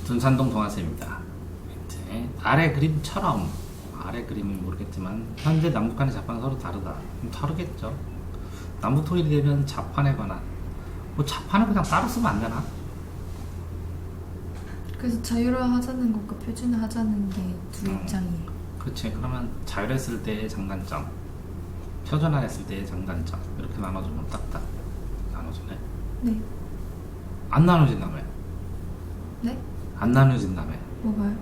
둔산동 동화세입니다. 이제 아래 그림처럼, 아래 그림은 모르겠지만 현재 남북 간의 자판은 서로 다르다. 다르겠죠. 남북 통일이 되면 자판에 관한, 뭐 자판을 그냥 따로 쓰면 안 되나? 그래서 자유화 하자는 것과 표준화 하자는 게 두 입장이에요. 그렇지. 그러면 자율했을 때의 장단점, 표준화했을 때의 장단점 이렇게 나눠주면 딱딱 나눠주네. 네. 안 나눠진다며? 네? 안 나눠진다며? 뭐가요?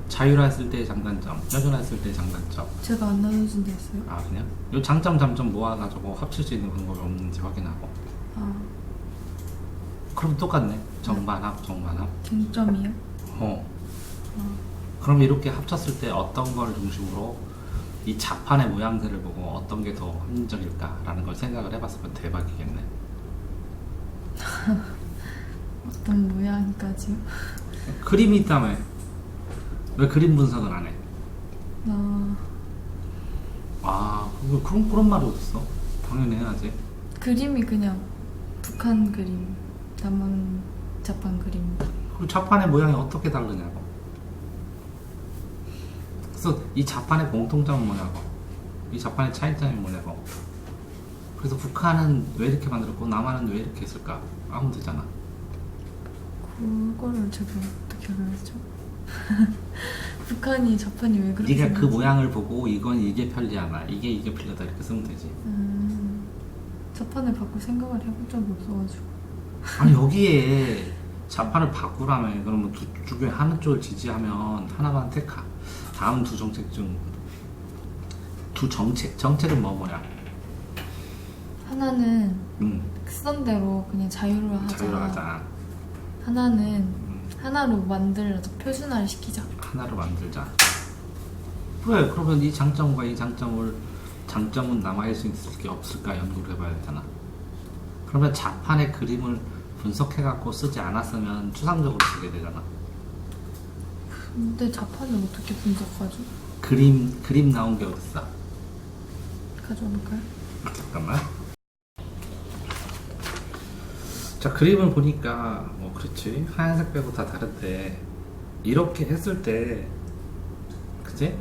자율화했을 때의 장단점, 표준화했을 때의 장단점. 제가 안 나눠준다 했어요? 아, 그냥? 요 장점 장점 모아가지고 합칠 수 있는 방법이 없는지 확인하고. 아, 그럼 똑같네. 정반합, 정반합. 쟁점이요? 어. 그럼 이렇게 합쳤을 때 어떤 걸 중심으로 이 자판의 모양새를 보고 어떤 게 더 합리적일까라는 걸 생각을 해봤으면 대박이겠네. 어떤 모양까지요? 그림이 있다며. 왜 그림 분석을 안 해? 그런 말이 어딨어? 당연히 해야지. 그림이 그냥 북한 그림, 남한 자판 그림. 그리고 자판의 모양이 어떻게 다르냐고. 그래서 이 자판의 공통점은 뭐냐고. 이 자판의 차이점이 뭐냐고. 그래서 북한은 왜 이렇게 만들었고 남한은 왜 이렇게 했을까? 하면 되잖아. 그거를 제가 어떻게 알았죠? 북한이 자판이 왜 그렇게 네가 그 생겼지? 모양을 보고 이건 이게 편리하다, 이게 편리하다 이렇게 쓰면 되지. 자판을 바꿀 생각을 해본 적이 없어가지고. 아니 여기에 자판을 바꾸라면 그러면 두 중에 하나 쪽을 지지하면 하나만 택하. 다음 두 정책 중 두 정책은 뭐냐? 하나는 쓰던 대로 그냥 자유로 하자. 자율화하자. 하나는 하나로 만들어서 표준화를 시키자. 하나로 만들자. 그래, 그러면 이 장점과 이 장점은 남아있을 수 있을 게 없을까 연구를 해봐야 되잖아. 그러면 자판의 그림을 분석해갖고 쓰지 않았으면 추상적으로 쓰게 되잖아. 근데 자판을 어떻게 분석하죠? 그림 나온 게 어딨어? 가져올까요? 잠깐만. 자, 그림을 보니까 뭐 그렇지, 하얀색 빼고 다 다른데 이렇게 했을 때, 그치?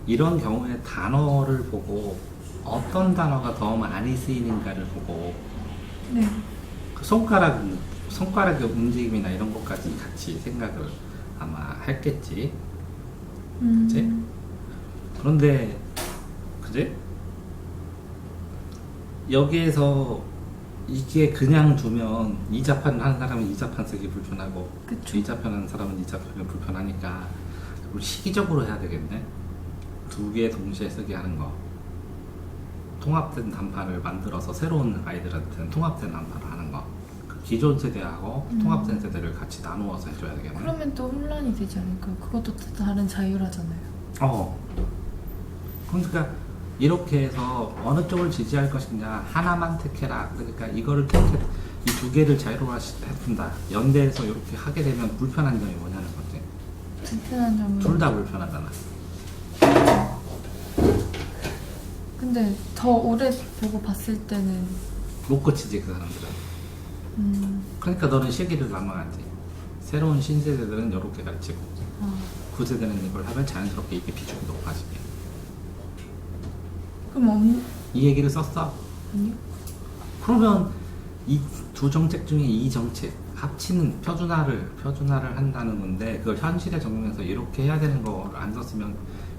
이런 경우에 단어를 보고 어떤 단어가 더 많이 쓰이는가를 보고 네. 그 손가락의 움직임이나 이런 것까지 같이 생각을 아마 했겠지. 그치? 그런데 그치? 여기에서 이게 그냥 두면 이 자판을 하는 사람은 이 자판 쓰기 불편하고, 그쵸. 이 자판 하는 사람은 이 자판이 불편하니까 우리 시기적으로 해야 되겠네. 두 개 동시에 쓰게 하는 거. 통합된 단판을 만들어서 새로운 아이들한테는 통합된 단판을 하는 거. 그 기존 세대하고 통합된 세대를 같이 나누어서 해줘야 되겠네. 그러면 또 혼란이 되지 않을까요? 그것도 또 다른 자율화잖아요. 그러니까 이렇게 해서 어느 쪽을 지지할 것이냐 하나만 택해라. 그러니까 이거를 택해, 이 두 개를 자유화해준다. 연대해서 이렇게 하게 되면 불편한 점이 뭐냐는 거지. 불편한 점은 둘 다 불편하잖아. 근데 더 오래 보고 봤을 때는 못 고치지 그 사람들은. 그러니까 너는 시기를 남아야지. 새로운 신세대들은 이렇게 가르치고 구세대는 이걸 하면 자연스럽게 이게 비중이 높아지게. 그럼 이 얘기를 썼어? 아니요? 그러면 이 두 정책 중에 이 정책 합치는 표준화를 한다는 건데, 그걸 현실에 적용해서 이렇게 해야 되는 거를 안 썼으면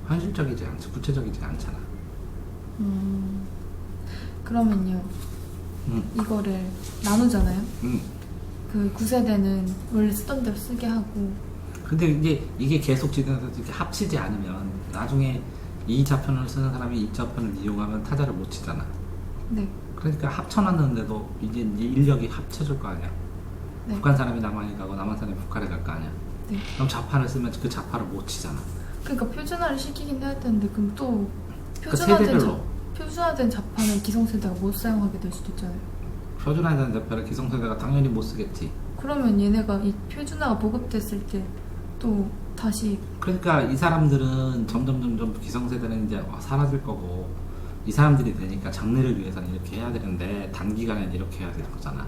현실적이지 않지, 구체적이지 않잖아. 그러면요, 이거를 나누잖아요. 그 9세대는 원래 쓰던 대로 쓰게 하고. 근데 이게 계속 진행해서 이렇게 합치지 않으면 나중에 이 좌편을 쓰는 사람이 이 좌편을 이용하면 타자를 못 치잖아. 네. 그러니까 합쳐놨는데도 이제 인력이 합쳐질 거 아니야. 네. 북한 사람이 남한에 가고 남한 사람이 북한에 갈 거 아니야. 네. 그럼 좌판을 쓰면 그 좌판을 못 치잖아. 그러니까 표준화를 시키긴 해야 되는데, 그럼 또 그 세대별로 표준화된 자판을 기성세대가 못 사용하게 될 수도 있잖아요. 표준화된 좌편을 기성세대가 당연히 못 쓰겠지. 그러면 얘네가 이 표준화가 보급됐을 때 또 다시. 그러니까 이 사람들은 점점 기성세대는 이제 사라질 거고, 이 사람들이 되니까 장래를 위해서는 이렇게 해야 되는데 단기간에 이렇게 해야 되는 거잖아.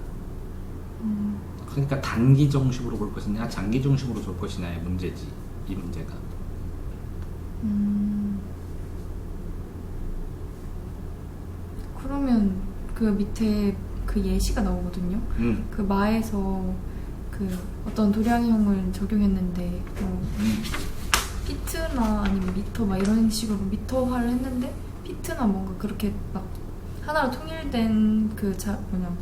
그러니까 단기 중심으로 볼 것이냐 장기 중심으로 볼 것이냐의 문제지 이 문제가. 그러면 그 밑에 그 예시가 나오거든요. 그 마에서 그 어떤 도량형을 적용했는데 뭐 피트나 아니면 미터 막 이런 식으로 미터화를 했는데 피트나 뭔가 그렇게 막 하나로 통일된 그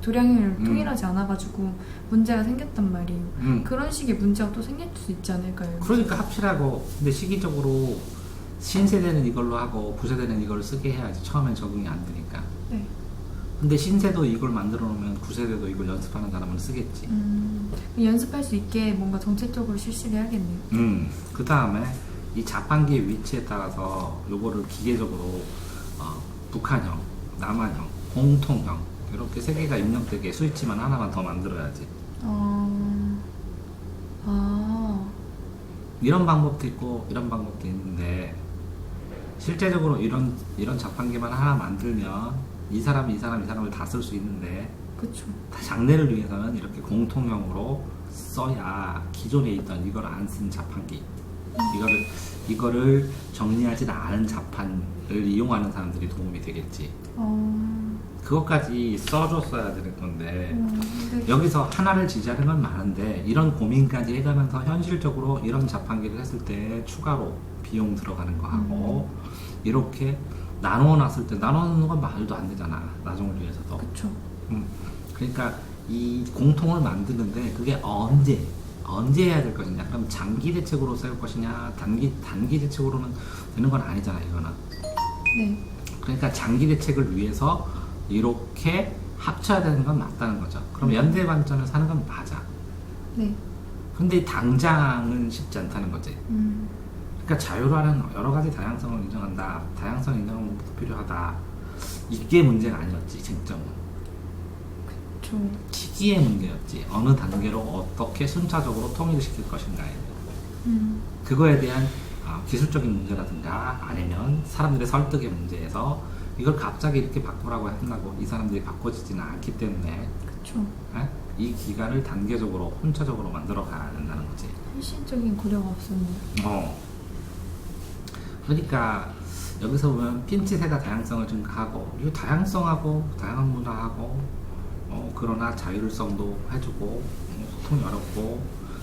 도량형을 통일하지 않아가지고 문제가 생겼단 말이에요. 그런 식의 문제가 또 생길 수 있지 않을까요? 그러니까 합치라고. 근데 시기적으로 신세대는 이걸로 하고 구세대는 이걸 쓰게 해야지. 처음엔 적응이 안 되니까. 네. 근데 신세도 이걸 만들어 놓으면 구세대도 이걸 연습하는 사람은 쓰겠지. 연습할 수 있게 뭔가 정책적으로 실시를 해야겠네요. 그 다음에 이 자판기의 위치에 따라서 요거를 기계적으로 북한형, 남한형, 공통형 이렇게 세 개가 입력되게 스위치만 하나만 더 만들어야지. 이런 방법도 있고 이런 방법도 있는데 실제적으로 이런 자판기만 하나 만들면 이 사람을 다 쓸 수 있는데 그쵸. 다 장래를 위해서는 이렇게 공통형으로 써야 기존에 있던 이걸 안 쓴 자판기 이거를 정리하지 않은 자판을 이용하는 사람들이 도움이 되겠지. 그것까지 써줬어야 되는 건데 근데 여기서 하나를 지지하는 건 많은데 이런 고민까지 해가면서 현실적으로 이런 자판기를 했을 때 추가로 비용 들어가는 거 하고 이렇게 나누어 놨을 때 나누는 건 말도 안 되잖아. 나중을 위해서도. 그쵸. 그러니까 이 공통을 만드는데 그게 언제 해야 될 것이냐. 그럼 장기 대책으로 세울 것이냐 단기 대책으로는 되는 건 아니잖아 이거는. 네. 그러니까 장기 대책을 위해서 이렇게 합쳐야 되는 건 맞다는 거죠. 그럼 연대 관점을 사는 건 맞아. 네. 근데 당장은 쉽지 않다는 거지. 그러니까 자유라는 여러 가지 다양성을 인정한다. 다양성 인정은 뭐부터 필요하다. 이게 문제가 아니었지 쟁점은. 그쵸. 시기의 문제였지. 어느 단계로 어떻게 순차적으로 통일시킬 것인가에. 그거에 대한 기술적인 문제라든가 아니면 사람들의 설득의 문제에서 이걸 갑자기 이렇게 바꾸라고 한다고 이 사람들이 바꿔지지는 않기 때문에 그쵸. 이 기간을 단계적으로 혼차적으로 만들어 가야 된다는 거지. 현실적인 고려가 없었네요. 그러니까 여기서 보면 핀칫에다 다양성을 증가하고 이 다양성하고 다양한 문화하고 그러나 자율성도 해주고 소통이 어렵고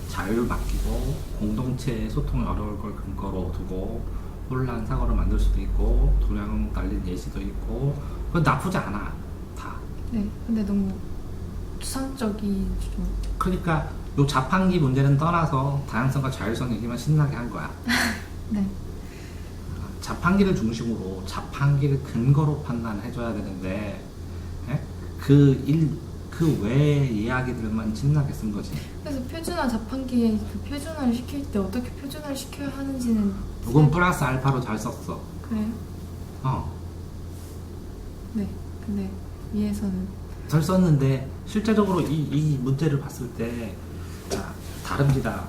자율 맡기고 공동체의 소통이 어려울 걸 근거로 두고 혼란 사고를 만들 수도 있고 도량 달린 예시도 있고 그건 나쁘지 않아 다. 네. 근데 너무 추상적이죠. 그러니까 요 자판기 문제는 떠나서 다양성과 자율성 얘기만 신나게 한 거야. 네. 자판기를 중심으로 자판기를 근거로 판단해줘야 되는데 그 외의 이야기들만 신나게 쓴 거지. 그래서 표준화 자판기에 그 표준화를 시킬 때 어떻게 표준화를 시켜야 하는지는 이건 플러스 알파로 잘 썼어. 그래요? 네. 근데 위에서는 잘 썼는데 실제적으로 이 문제를 봤을 때 자, 다릅니다.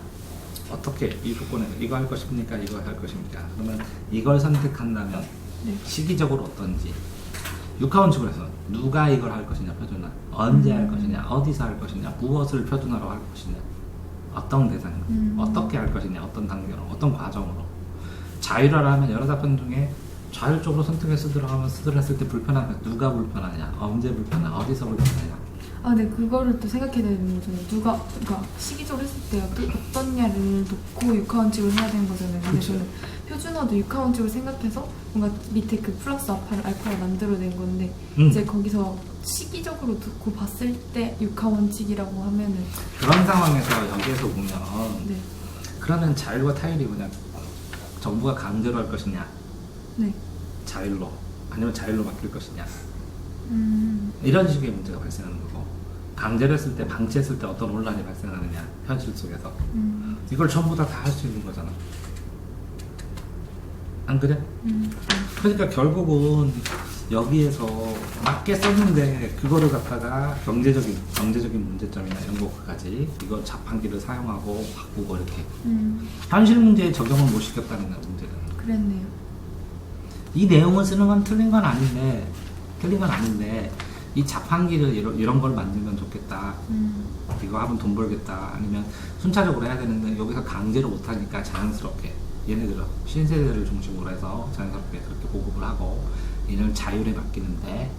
어떻게 이 조건에 이거 할 것입니까? 이거 할 것입니까? 그러면 이걸 선택한다면 네. 시기적으로 어떤지 육하원칙으로 해서 누가 이걸 할 것이냐 표준화 언제 할 것이냐 어디서 할 것이냐 무엇을 표준화로 할 것이냐 어떤 대상 어떻게 할 것이냐 어떤 단계로 어떤 과정으로 자율화를 하면 여러 답변 중에 자율적으로 선택해서 쓰더랬을 때 불편하면 누가 불편하냐 언제 불편하냐 어디서 불편하냐. 네, 그거를 또 생각해야 되는 거잖아요. 그러니까 시기적으로 했을 때 어떠냐를 놓고 육하원칙을 해야 되는 거잖아요. 근데 그쵸. 저는 표준화도 육하원칙을 생각해서 뭔가 밑에 그 플러스 알파를 만들어낸 건데 이제 거기서 시기적으로 두고 봤을 때 육하원칙이라고 하면은 그런 상황에서 여기에서 보면 네. 그러면 자율과 타율이 뭐냐 정부가 강제로 할 것이냐 네. 자율로 아니면 자율로 바뀔 것이냐 이런 식의 문제가 발생하는 거고 강제로 했을 때 방치했을 때 어떤 혼란이 발생하느냐 현실 속에서 이걸 전부 다 할 수 있는 거잖아. 안 그래? 그러니까 결국은 여기에서 맞게 썼는데 그거를 갖다가 경제적인 문제점이나 이런 것까지 이거 자판기를 사용하고 바꾸고 이렇게 현실 문제에 적용을 못 시켰다는 문제는. 그랬네요. 이 내용을 쓰는 건 틀린 건 아닌데 이 자판기를 이런 걸 만들면 좋겠다. 이거 하면 돈 벌겠다 아니면 순차적으로 해야 되는데 여기서 강제로 못하니까 자연스럽게 얘네들은 신세대를 중심으로 해서 자연스럽게 그렇게 보급을 하고 얘는 자율에 맡기는데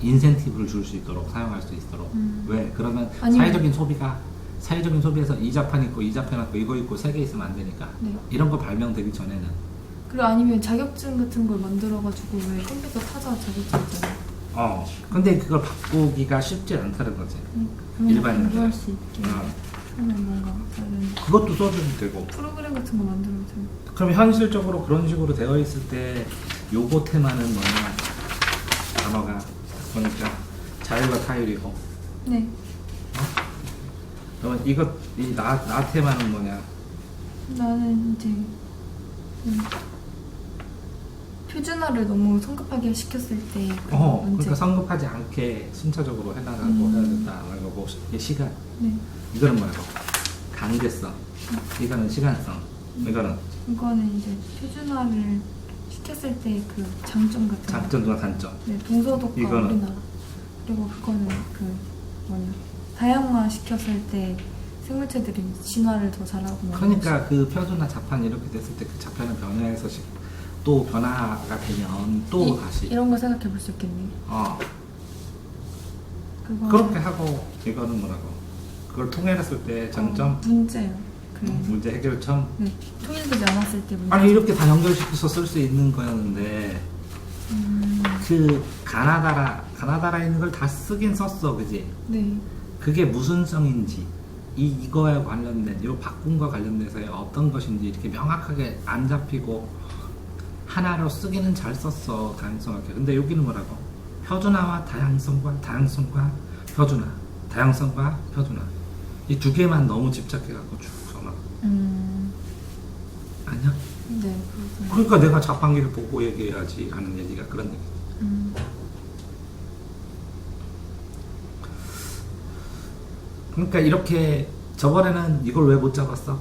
인센티브를 줄 수 있도록 사용할 수 있도록 왜? 그러면 사회적인 소비에서 이 자판 있고 이 자판 있고 이거 있고 세 개 있으면 안 되니까 네. 이런 거 발명되기 전에는 그리고 아니면 자격증 같은 걸 만들어가지고 왜 컴퓨터 타자 자격증 있잖아요. 근데 그걸 바꾸기가 쉽지 않다는 거지. 그런 일반인들. 공부할 수 있게 하면 뭔가 다른 그것도 써줘도 되고. 프로그램 같은 거 만들어도 되고. 그럼 현실적으로 그런 식으로 되어 있을 때 요거 테마는 뭐냐? 단어가 보니까 자율과 타율이고. 네. 그러면 나 테마는 뭐냐? 나는 이제 표준화를 너무 성급하게 시켰을 때 그런 문제. 그러니까 성급하지 않게 순차적으로 해나가고 해야 된다는 거고 시간. 네. 이거는 뭐라고? 강제성. 이거는 시간성. 이거는 이제 표준화를 시켰을 때 그 장점 같은 거. 장점과 단점. 네, 동서독과 이거는. 우리나라. 그리고 그거는 다양화 시켰을 때 생물체들이 진화를 더 잘하고. 그러니까 그 표준화 자판 이렇게 됐을 때 그 자판은 변화해서 또 변화가 되면 또 다시 이런 거 생각해 볼 수 있겠네요. 그렇게 하고 이거는 뭐라고? 그걸 통일했을 때 장점 문제요. 문제 해결점. 네, 통일되지 않았을 때 문제. 아니 이렇게 다 연결시켜서 쓸 수 있는 거였는데 그 가나다라에 있는 걸 다 쓰긴 썼어, 그지? 네. 그게 무슨 성인지 이거에 관련된 요 바꿈과 관련돼서의 어떤 것인지 이렇게 명확하게 안 잡히고 하나로 쓰기는 잘 썼어, 다양성하게. 근데 여기는 뭐라고? 표준화와 다양성과 표준화, 다양성과 표준화. 이 두 개만 너무 집착해갖고 쭉 써놔. 아니야? 네, 그렇구나. 그러니까 내가 자판기를 보고 얘기해야지 하는 얘기가 그런 얘기지. 그러니까 이렇게 저번에는 이걸 왜 못 잡았어?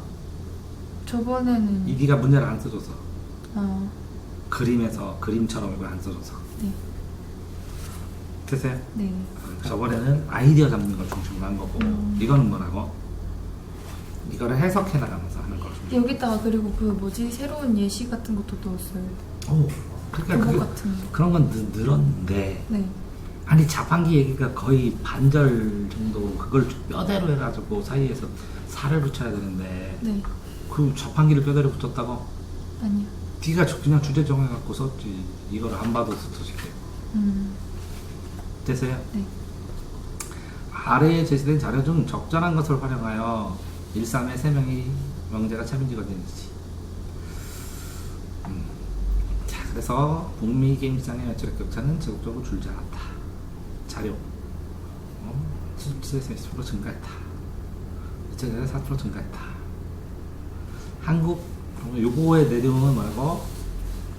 저번에는 네가 문제를 안 써줘서. 그림에서 그림처럼 이걸 안 써줘서. 네. 됐어요? 네. 저번에는 아이디어 잡는 걸 중심으로 한 거고 이거는 뭐라고? 이거를 해석해 나가면서 하는 걸 중심으로. 여기다가 그리고 새로운 예시 같은 것도 넣었어요. 그러니까 로봇 같은 거. 그런 건 늘었는데 네. 아니 자판기 얘기가 거의 반절 정도 그걸 뼈대로 해가지고 사이에서 살을 붙여야 되는데 네. 그 자판기를 뼈대로 붙였다고? 아니요. 네가 그냥 주제 정해갖고 썼지. 이걸 안 봐도 스쳐질게. 됐어요? 네. 아래에 제시된 자료 중 적절한 것을 활용하여 1.3의 3명이 명제가 차민지가 되는지. 자, 그래서 북미 게임 시장의 매출액 격차는 지속적으로 줄지 않았다. 자료. 17에서 20% 증가했다. 2000에서 4% 증가했다. 한국, 요거의 내용은 뭐라고?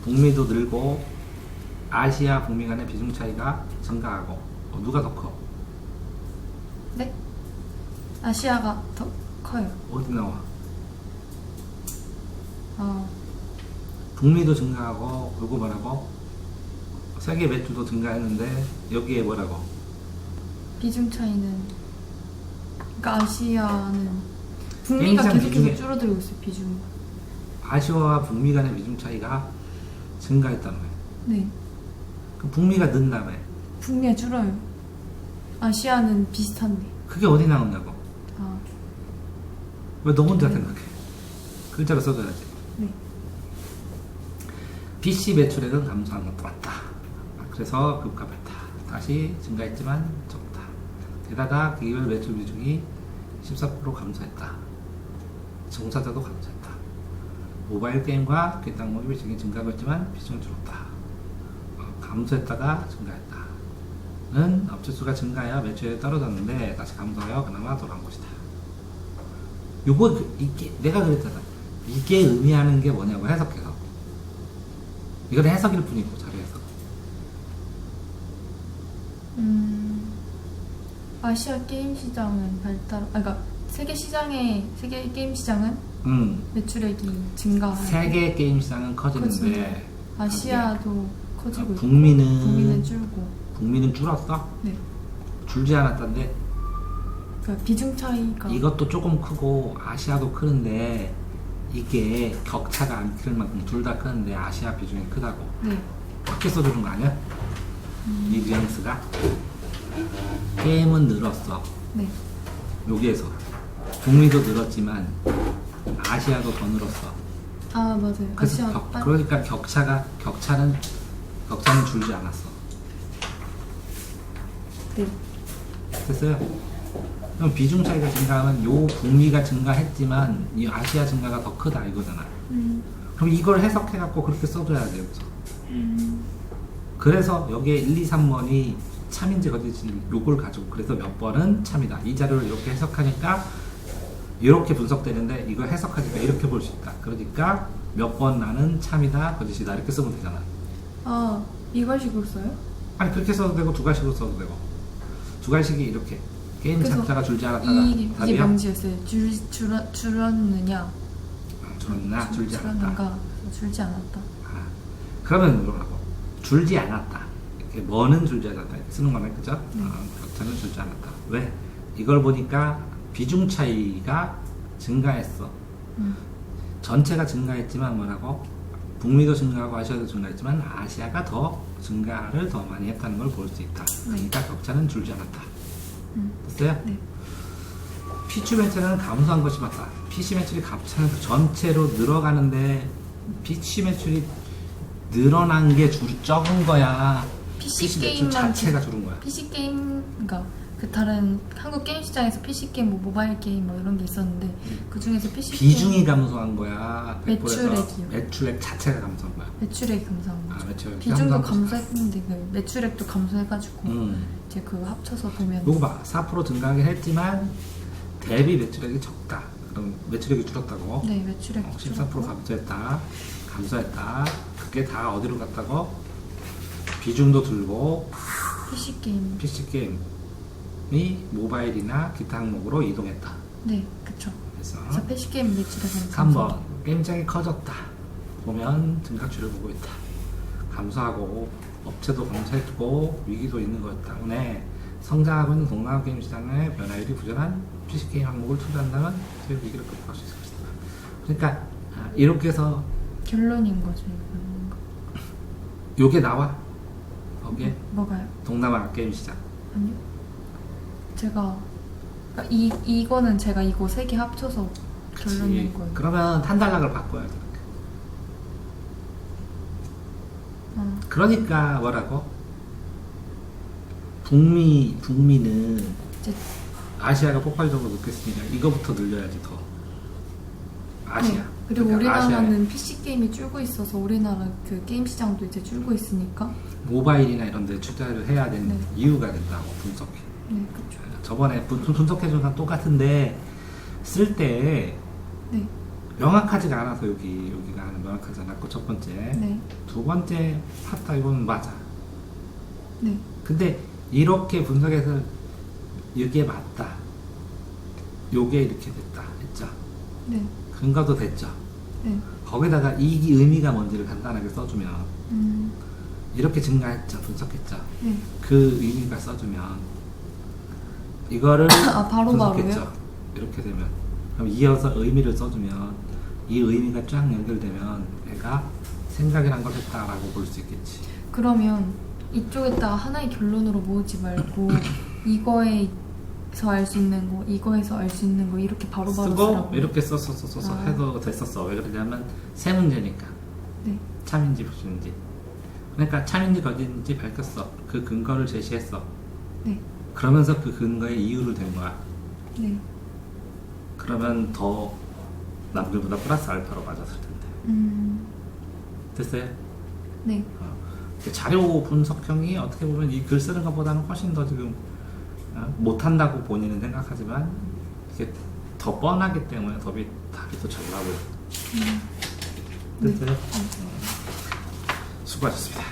북미도 늘고 아시아, 북미 간의 비중 차이가 증가하고 누가 더 커? 네? 아시아가 더 커요. 어디 나와? 아, 북미도 증가하고 그리고 뭐라고? 세계 매출도 증가했는데 여기에 뭐라고? 비중 차이는 그러니까 아시아는 북미가 굉장히 계속해서 비중이- 줄어들고 있어요. 비중이. 아시아와 북미 간의 비중 차이가 증가했단 말이야. 네. 그 북미가 는다며. 북미가 줄어요. 아시아는 비슷한데. 그게 어디 나온다고? 아, 왜 너 혼자 생각해? 글자로 써줘야지. 네. PC 매출액은 감소한 것도 맞다. 그래서 급감했다. 다시 증가했지만 적다. 게다가 기별 매출 비중이 14% 감소했다. 종사자도 감소했다. 모바일 게임과 뒷단목 비중이 증가했지만 비중은 줄었다. 감소했다가 증가했다는 업체수가 증가하여 매출이 떨어졌는데 다시 감소하여 그나마 돌아온 것이다. 요거 이게 내가 그랬잖아. 이게 의미하는 게 뭐냐고 해석해서. 이건 해석일 뿐이고 자료 해석. 아시아 게임 시장은 그러니까 세계 게임 시장은 매출액이 증가하고 세계 게임 시장은 커지는데 아시아도 커지고 있고 북미는 줄고. 북미는 줄었어? 네. 줄지 않았던데 그러니까 비중 차이가 이것도 조금 크고 아시아도 크는데 이게 격차가 안 클 만큼 둘 다 크는데 아시아 비중이 크다고. 네. 그렇게 써주는 거 아니야? 이 뉘앙스가 게임은 늘었어. 네. 여기에서 북미도 늘었지만 아시아도 더 늘었어. 아 맞아요. 그래서 아시아 빨 그러니까 격차는 줄지 않았어. 네. 됐어요? 그럼 비중 차이가 증가하면 요 북미가 증가했지만 이 아시아 증가가 더 크다 이거잖아. 그럼 이걸 해석해갖고 그렇게 써줘야 돼요. 그래서 여기에 1, 2, 3번이 참인지 거짓인지 요걸 가지고 그래서 몇 번은 참이다. 이 자료를 이렇게 해석하니까 이렇게 분석되는데 이거 해석하니까 이렇게 볼 수 있다. 그러니까 몇 번 나는 참이다 거짓이다 이렇게 쓰면 되잖아. 아 이걸식으로 써요? 아니 그렇게 써도 되고 두 가지로 써도 되고 두 가지식이 이렇게 게임 그래서 참자가 줄지 않았다가 이게 답이요? 명지였어요. 줄었느냐? 줄었나 줄지 않았다. 줄었는가? 줄지 않았다. 아, 그러면 뭐라고? 줄지 않았다. 이렇게 뭐는 줄지 않았다 이렇게 쓰는 거네, 그죠? 격차는 줄지 않았다. 왜? 이걸 보니까 비중 차이가 증가했어. 전체가 증가했지만 뭐라고? 북미도 증가하고 아시아도 증가했지만 아시아가 더 증가를 더 많이 했다는 걸 볼 수 있다. 그러니까 격차는 줄지 않았다. 됐어요? 네. PC 매출은 감소한 것이 맞다. PC 매출이 격차는 전체로 늘어가는데 PC 매출이 늘어난 게 적은 거야. PC 매출 게임만 자체가 줄은 거야. PC 게임 그러니까 그 다른 한국 게임 시장에서 PC 게임 뭐 모바일 게임 뭐 이런 게 있었는데 그 중에서 PC 비중이 게임 감소한 거야. 매출액이요. 매출액 자체가 감소한 거야. 매출액이 감소한 거죠. 매출액 비중도 감소한 거지. 감소했는데 그 매출액도 감소해가지고 이제 그거 합쳐서 보면 요거 봐. 4% 증가하긴 했지만 대비 매출액이 적다. 그럼 매출액이 줄었다고. 네 매출액 14% 감소했다. 그게 다 어디로 갔다고? 비중도 들고 PC 게임 PC 게임이 모바일이나 기타 항목으로 이동했다. 네 그쵸. 그래서 그래서 PC 게임 매출액은 3번 게임장이 커졌다. 보면 증가치를 보고 있다. 감소하고 업체도 감소했고 위기도 있는 것 때문에 성장하고 있는 동남아 게임 시장의 변화율이 부진한 PC 게임 항목을 투자한다면 세계 위기를 극복할 수 있을 것이다. 그러니까 이렇게 해서 결론인 거죠. 요게 나와. 거기에 뭐가요? 동남아 게임 시장. 아니요. 제가 그러니까 이거는 제가 이거 세 개 합쳐서 결론 낸 거예요. 그러면 탄달락을 바꿔야 돼. 아, 그러니까 뭐라고? 북미는 이제 아시아가 폭발적으로 느꼈으니까 이거부터 늘려야지 더. 아시아. 네. 그리고 그러니까 우리나라는 아시아에 PC 게임이 줄고 있어서 우리나라 그 게임 시장도 이제 줄고 있으니까. 모바일이나 이런 데 투자를 해야 되는 네. 이유가 된다고 분석해. 네 그렇죠. 저번에 분석해준 건 똑같은데 쓸 때 네. 명확하지가 않아서 여기가 명확하지 않았고 첫 번째. 네. 두 번째 맞다 이건 맞아. 네. 근데 이렇게 분석해서 이게 맞다. 요게 이렇게 됐다 했죠. 네. 근거도 됐죠. 네. 거기다가 이 의미가 뭔지를 간단하게 써주면 음. 이렇게 증가했죠. 분석했죠. 네. 그 의미가 써주면 이거를 바로 분석했죠. 바로요? 이렇게 되면 그럼 이어서 의미를 써주면 이 의미가 쫙 연결되면 얘가 생각이란 걸 했다라고 볼 수 있겠지. 그러면 이쪽에다가 하나의 결론으로 모으지 말고 이거에서 알 수 있는 거, 이거에서 알 수 있는 거 이렇게 바로바로 쓰고 쓰라고. 이렇게 써서 아. 해도 됐었어. 왜 그러냐면 세 문제니까 네. 참인지 부수인지. 그러니까 참인지 거짓인지 밝혔어. 그 근거를 제시했어. 네. 그러면서 그 근거에 이유를 댄 거야. 네. 그러면 더 남들보다 플러스 알파로 맞았을 텐데. 됐어요? 네. 자료 분석형이 어떻게 보면 이 글 쓰는 것보다는 훨씬 더 지금 못한다고 본인은 생각하지만 이게 더 뻔하기 때문에 답이 더 잘 나오고. 됐어요? 수고하셨습니다.